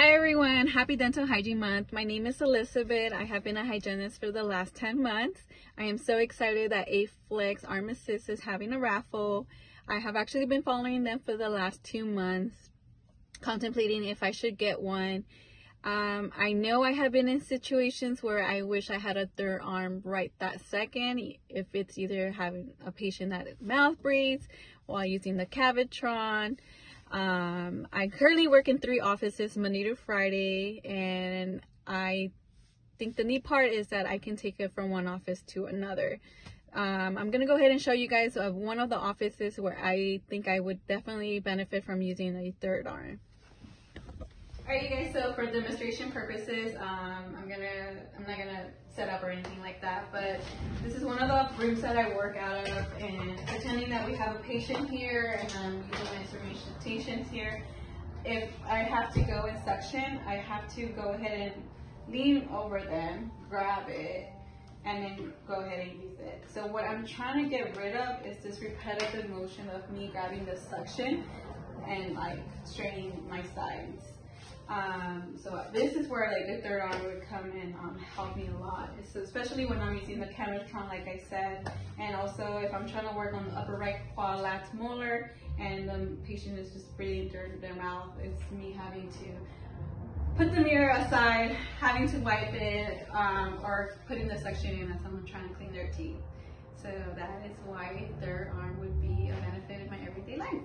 Hi everyone, happy Dental Hygiene Month. My name is Elizabeth. I have been a hygienist for the last 10 months. I am so excited that AflexX Arm Assist is having a raffle. I have actually been following them for the last 2 months, contemplating if I should get one. I know I have been in situations where I wish I had a third arm right that second, if it's either having a patient that mouth breathes while using the Cavitron. I currently work in 3 offices Monday to Friday, and I think the neat part is that I can take it from one office to another. I'm gonna go ahead and show you guys of one of the offices where I think I would definitely benefit from using a third arm. Alright you guys, so for demonstration purposes, I'm not gonna set up or anything like that, but this is one of the rooms that I work out of, and pretending that we have a patient here and I'm using my instrumentations here. If I have to go in suction, I have to go ahead and lean over them, grab it, and then go ahead and use it. So what I'm trying to get rid of is this repetitive motion of me grabbing the suction and like straightening my sides. So this is where like the third arm would come and help me a lot. So especially when I'm using the Cavitron, like I said, and also if I'm trying to work on the upper right quadrilateral molar and the patient is just breathing through their mouth, it's me having to put the mirror aside, having to wipe it, or putting the suction in as someone trying to clean their teeth. So that is why third arm would be a benefit in my everyday life.